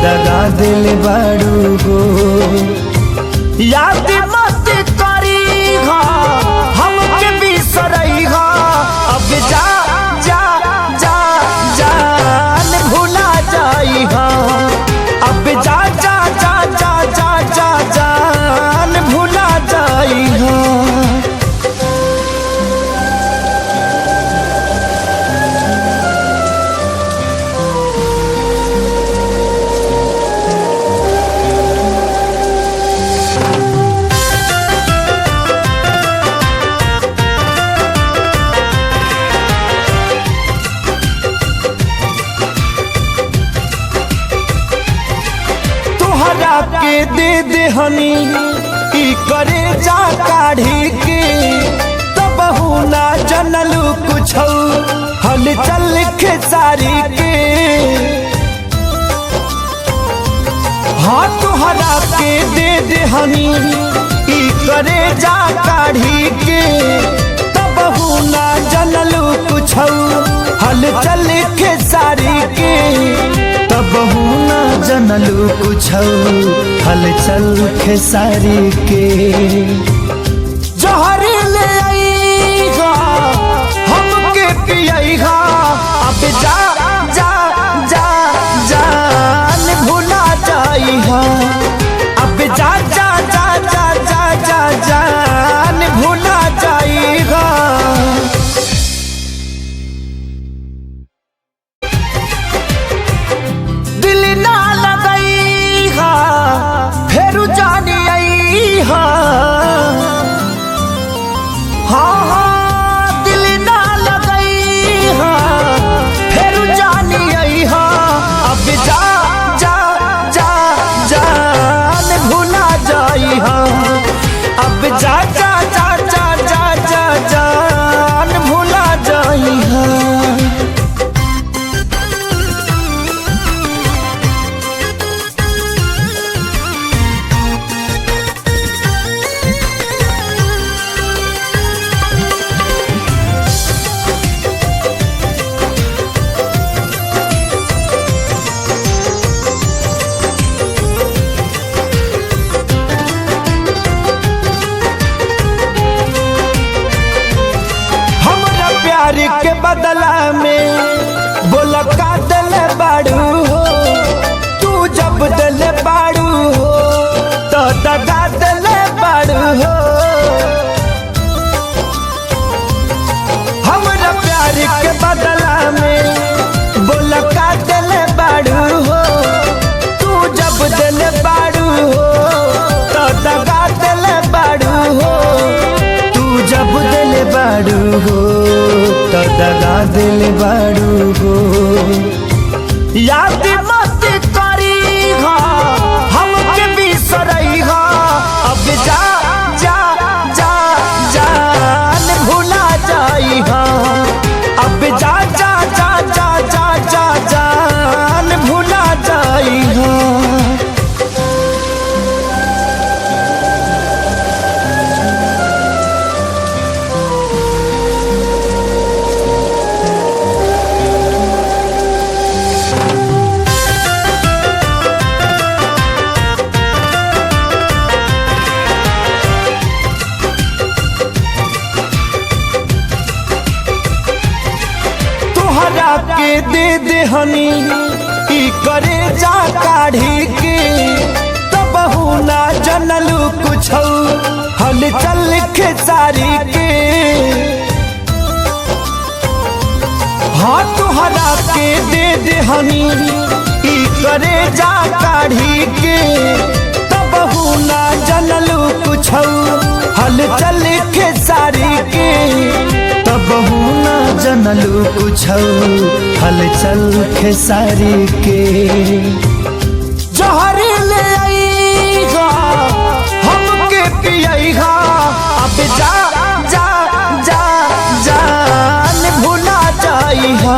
दगा दिल बाड़ू हो। याद मत करी हमके बिसरई अब जा जा जा जान भुला जाई अब जा जा जा जा जा जा जान भुला जाई के दे दे हनी ई करे जा काढ़ी के तब ना जनलू कुछ हल चल खेसारी के। हाँ तुहरा के दे दे हनी ई करे जा काढ़ी के तब ना जनलू कुछ हल चल खेसारी के तब ना जनलू कुछ हलचल खेसारी के। जहर ले आईगा हमके पियईगा अब जा जा जा जान भुला जाईगा अब जा जा जा जा जा जा जान भुला जाईगा। हाँ दिल ना लगई फिर जानी आई अब जा जा जा जान भुला जाई अब जा जा जा जा जा जा जान भुला जाई के बदला में बोला का दिल बाड़ू हो तू जब दिल बाड़ू हो तो दगा दिल बाड़ू हो। हमरा प्यार के बदला में बोला का दिल बाड़ू हो तू जब दिल बाड़ू हो तो दगा दिल बाड़ू हो तू जब दिल बाड़ू हो तो दगा दिल बाड़ू हो। याद मत करी हमके बिसरई अब जा जा जा जान भुला जाई अब जा जा जा जा जा जा जान भुला जाई के दे दे हनी ई करे जा काढ़ी के तब ना जनलू कुछ हलचल खेसारी के। हाँ तुहरा के दे दे हनी ई करे जा काढ़ी के तब ना जनलू कुछ हलचल खेसारी के तब ना जनलू कुछ हलचल खेसारी के। जहर ले आईगा हमके पियईगा अब जा जा जा जान भुला जाईगा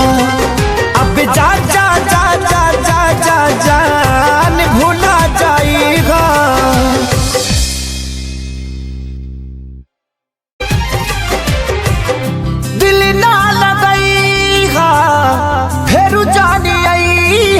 अब जा जा जा जा जा जा जान भुला जाईगा। फिर जानी आई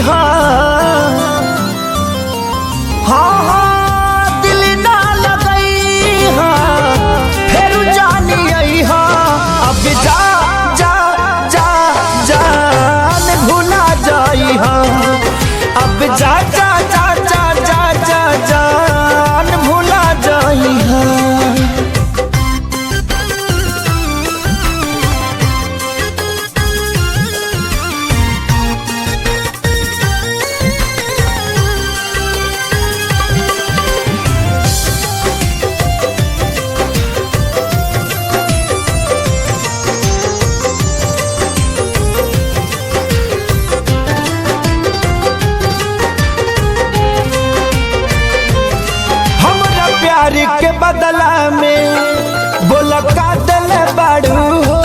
के बदला में बोला का दिल बाड़ू हो,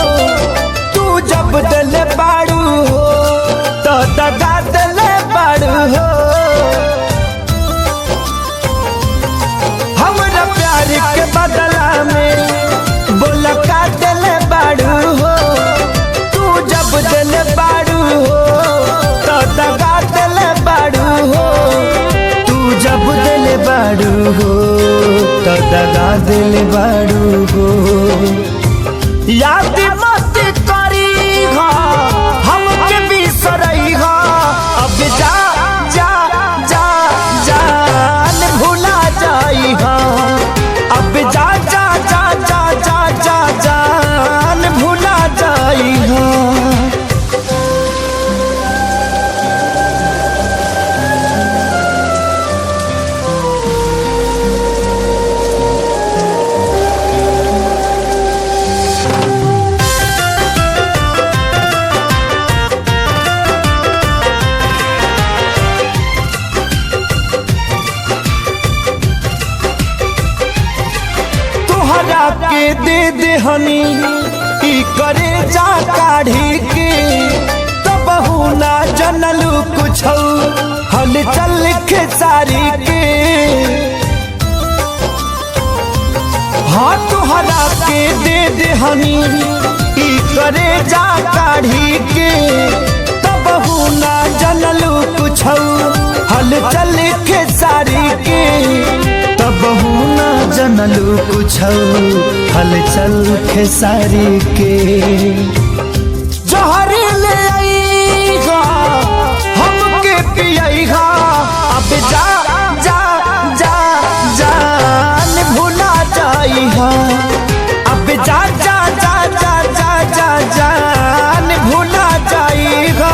तू जब दिल बाड़ू हो तो दगा दिल बाड़ू हो। हमरा प्यार के बदला में बोला का दिल बाड़ू हो, तू जब दिल बाड़ू हो तो दगा दिल बाड़ू हो। तू जब दिल बाड़ू हो तो दगा दिल बाड़ू हो। याद मत करी हा हमके बिसरई हा, अब जा जा जा जान भुला जाई हा, अब जा जा जा जा जा जा जान भुला जाई हा। के दे दे हनी ई करे जा काढ़ी के, तब ना जनलू कुछ हल चल खेसारी के। हाँ तुहरा के दे दे हनी ई करे जा काढ़ी के, तब ना जनलू कुछ हल चल खेसारी के। तब ना जनलू कुछ हलचल खेसारी के। जहर ले आईगा हमके पियईगा, अब जा जा जा जान भुला जाईहा, अब जा जा जा जा जा जा जान भुला जाईगा।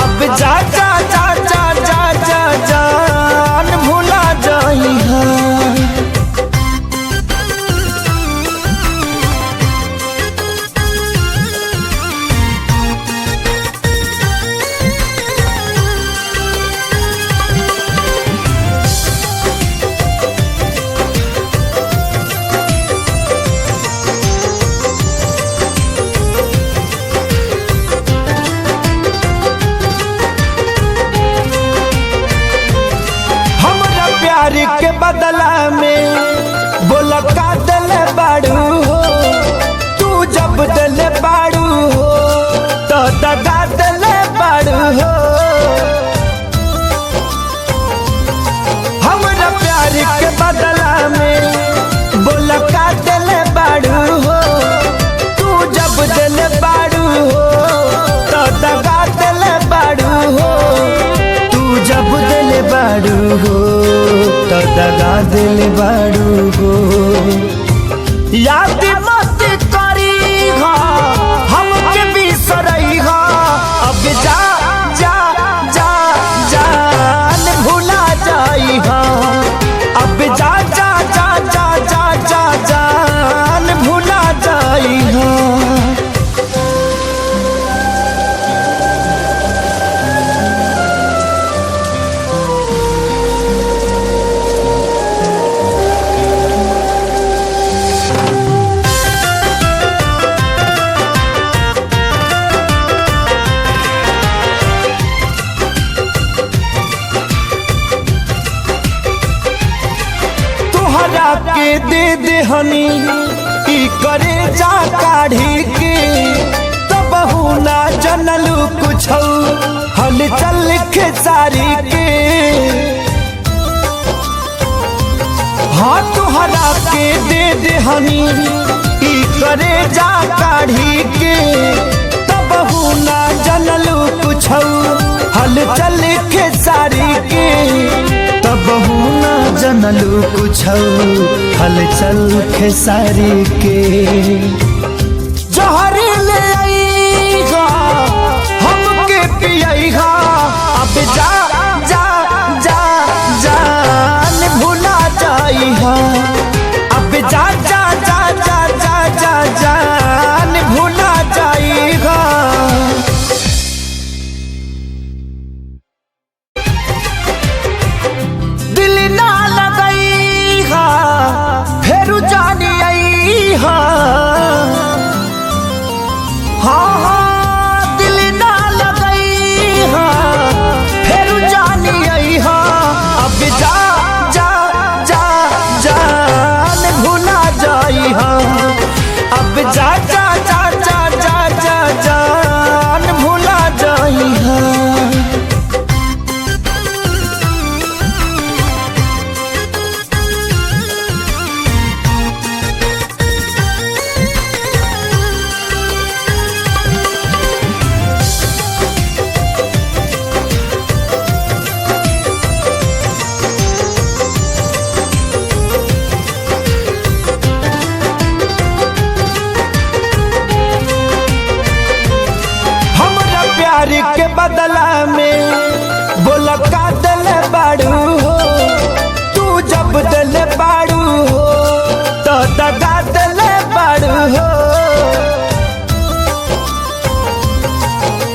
अब जा जा जा जा जा जा जान भुला जाई हा। प्यार के बदला में बोला का दिल बाड़ू हो, तू जब दिल बाड़ू हो तो दगा दिल बाड़ू हो। हमरा प्यार के बदला में बोला का दिल बाड़ू हो, तू जब दिल बाड़ू हो तो दगा दिल बाड़ू हो। तू जब दिल बाड़ू हो तो दगा दिल बाड़ू हो। याद मत करी हा हमके बिसरई हा, अब जा जा जा जान भुला जाई हा, अब जा जा जा जा जा जा जान भुला जाई हा। के दे दे हनी ई करे जा काढ़ी के, तब ना जनलू कुछ हल चल खेसारी के। हाँ तुहरा के दे दे हनी ई करे जा काढ़ी के, तब ना जनलू कुछ हल चल खेसारी के। तब ना जनलू कुछ हलचल खेसारी के। जहरी ले आईगा हमके पियाईगा अब जा जा जा जान भुला जाईगा अब जा जा जा जा जा जा जान भुला जाईगा। दिल ना लगईगा फेरू जानी आईगा हाँ हाँ दिल ना लगईगा फेरू जानी आईगा अब जा जा जा जान भुला जाईगा अब जा जा जा जा जा जा जान भुला जाईगा। के बदला में बोला का दिल बाड़ू हो तू जब दिल बाड़ू हो तो दगा दिल बाड़ू हो।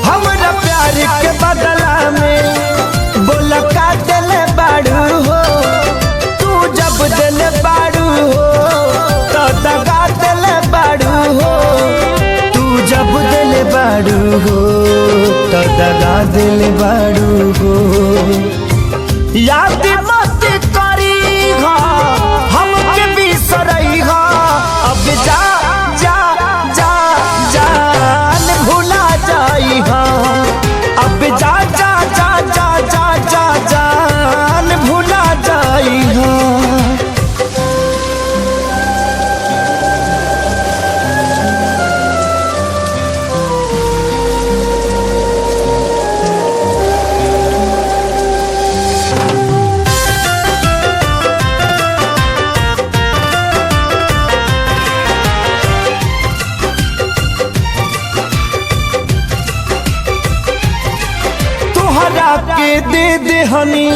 हमरा प्यार के बदला में बोला का दिल बाड़ू हो तू जब दिल बाड़ू हो तो दगा दिल बाड़ू हो तू जब दिल बाड़ू हो तो दगा दिल बाड़ू हो। याद मत करीगा हमके बिसरईगा अब जा जा जा जान भुला जाईगा अब जा जा जा जा जा जा जान भुला जाईगा। के दे दे हनी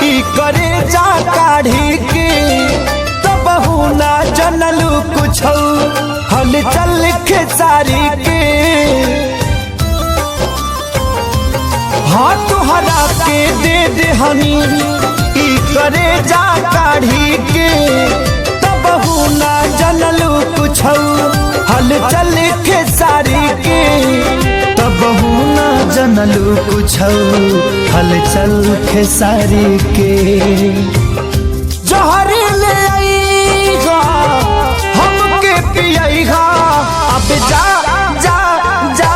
ई करे जा काढ़ी के तब ना जनलू कुछ हल चल खेसारी के हाँ तुहरा के दे दे हनी ई करे जा काढ़ी के तब ना जनलू कुछ हल चल खेसारी के तब ना जनलू कुछ हलचल खेसारी के। जहरी ले आईगा हमके पियाईगा अब जा जा जा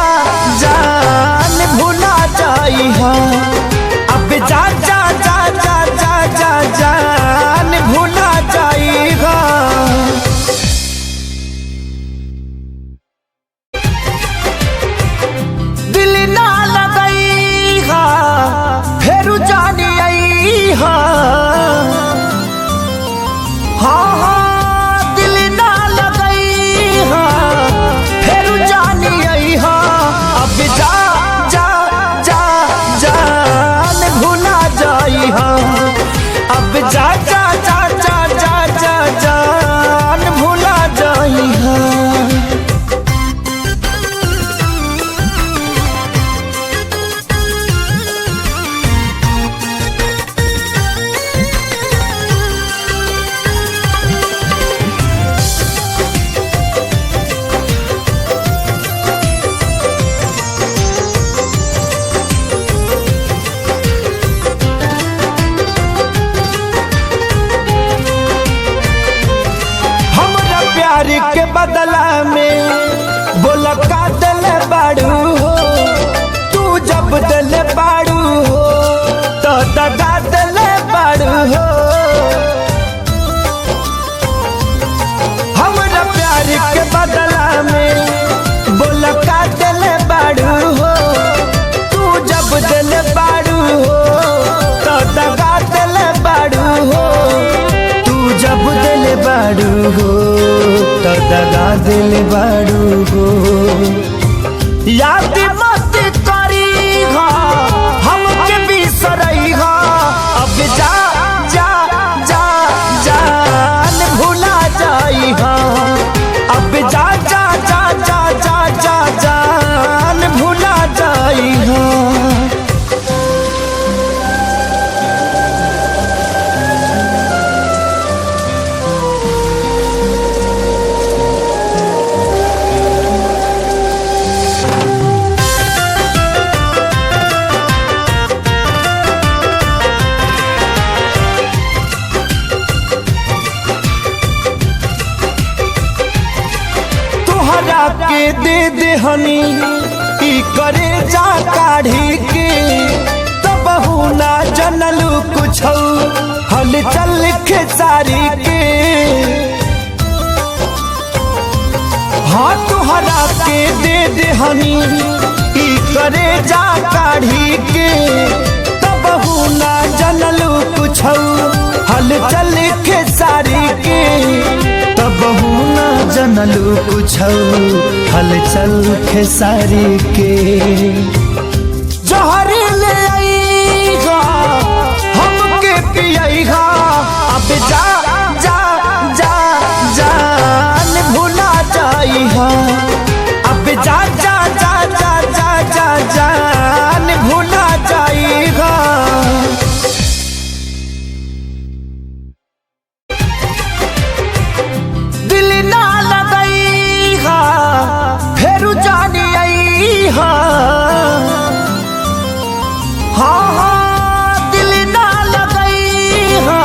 जान भुला जाईगा अब जा जा जा जा जा जा जान भुला जाईगा। फेरू जानी आईगा हाँ हाँ दिल ना लगईगा फेरू जानी आईगा अब जा जा जा जान भुला जाईगा अब जा जा जा जा जा जा जान भुला जाईगा। के बदला में बोला का दिल बाड़ू हो तू जब दिल बाड़ू हो तो दगा दिल बाड़ू हो। हमरा प्यार के बदला में बोला का दिल बाड़ू हो तू जब दिल बाड़ू हो तो दगा दिल बाड़ू हो तू जब दिल बाड़ू हो तो दगा दिल बाड़ू हो। तुहरा के दे देहनी ई करे जा काढ़ी के तब ना जनलू कुछ हल चल खेसारी के। हाँ तुहरा के दे देहनी ई करे जा काढ़ी के तब ना जनलू कुछ हल चल खेसारी के तब ना जनलू कुछ हल चल खेसारी के। जहरी ले आईगा हमके पियईगा अब जा जा जा जान भुला जाईगा अब जा जा जा जा जा जा जान भुला जाईगा। दिल ना लगईगा फेरू जानी आईगा। हाँ हाँ दिल ना लगईगा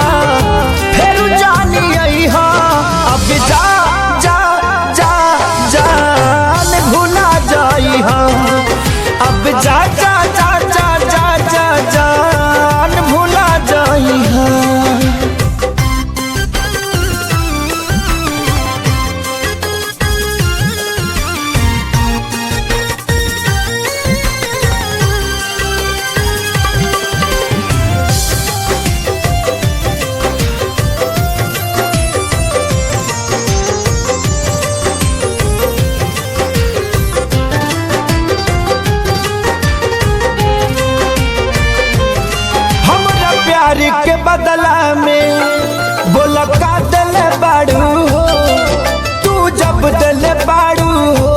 फेरू जानी आईगा अब जा जा जा जान भुला जाईगा अब जा जा जा जा जा जा जान भुला जाईगा। हमरा प्यार के बदला में बोला का दिल बाड़ू हो तू जब दिल बाड़ू हो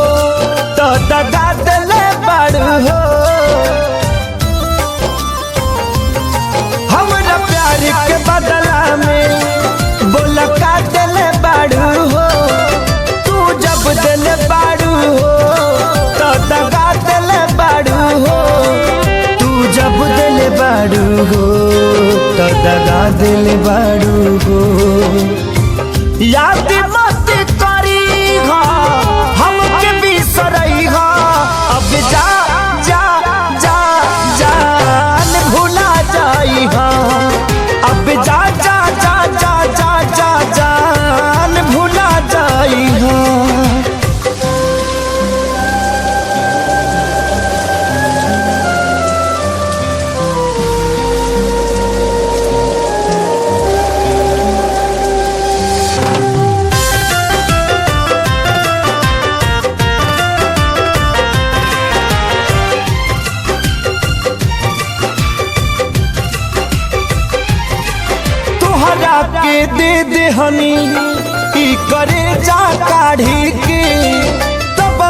तो दगा दिल बाड़ू हो। हमरा प्यार के बदला में बोला का दिल बाड़ू हो तू जब दिल बाड़ू हो तो दगा दिल बाड़ू हो तू जब दिल बाड़ू हो तो दगा दिल बाड़ू हो। याद मत करीगा हमके बिसरईगा अब जा जा जा जान भुला जाईगा अब जा जा जा जा जा जा जान भुला जाईगा। तुहरा के दे देहनी ई करे जा काढ़ी के तब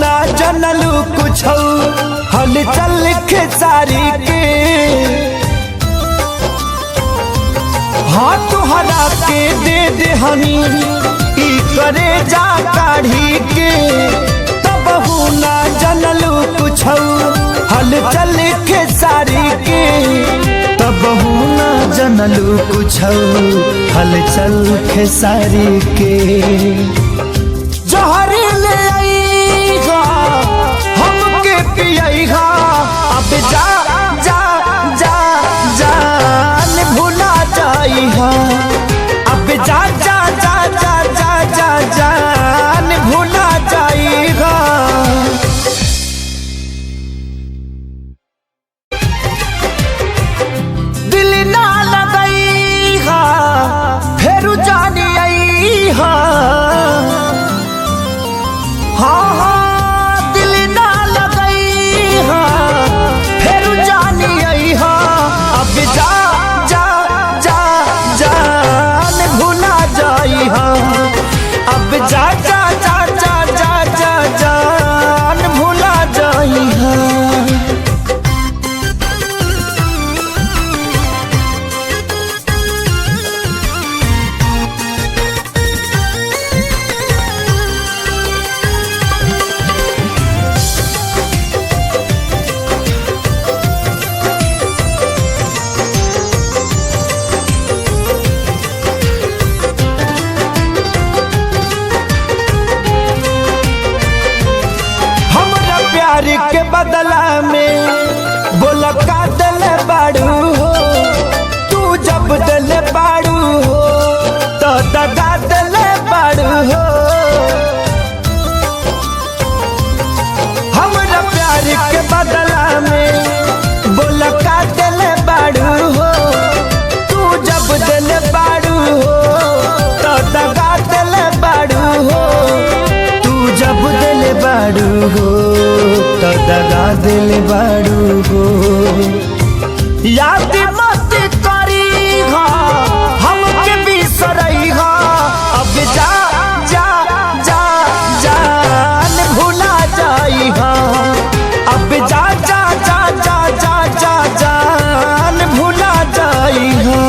ना जनलू कुछ हल चल खेसारी के। हाँ तुहरा के दे देहनी ई करे जा काढ़ी के तब ना जनलू कुछ हल चल खेसारी के तब ना जनलू कुछ हल चल खेसारी के। जहरी ले आईगा हमके पियईगा अब जा जा जा जान भुला जाईगा अब जा जा जा जा जा जा जान भुला जाईगा। दिल ना लगईगा फेरू जानी आईगा। बना दिल बाड़ू हो। याद मत करी हा हमके बिसरई हा, अब जा जा जा जान भुला जाई हा, अब जा जा जा जा जा जा जान भुला जाई हा।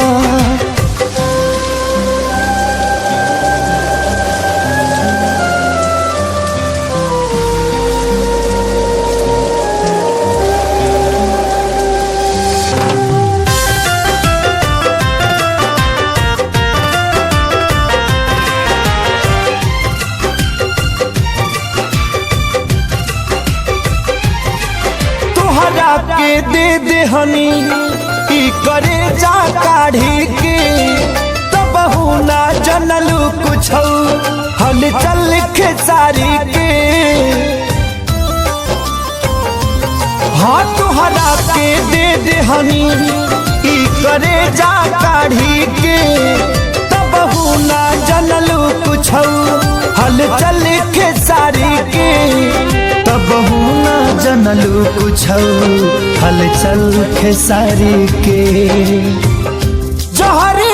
के दे दे हनी ई करे जा काढ़ी के, तब ना जनलू कुछ हल चल खेसारी के। हाँ तुहरा के दे दे हनी ई करे जा काढ़ी के, तब ना जनलू कुछ हल चल खेसारी के, तब ना जनलू कुछ हलचल खेसारी के। जहरी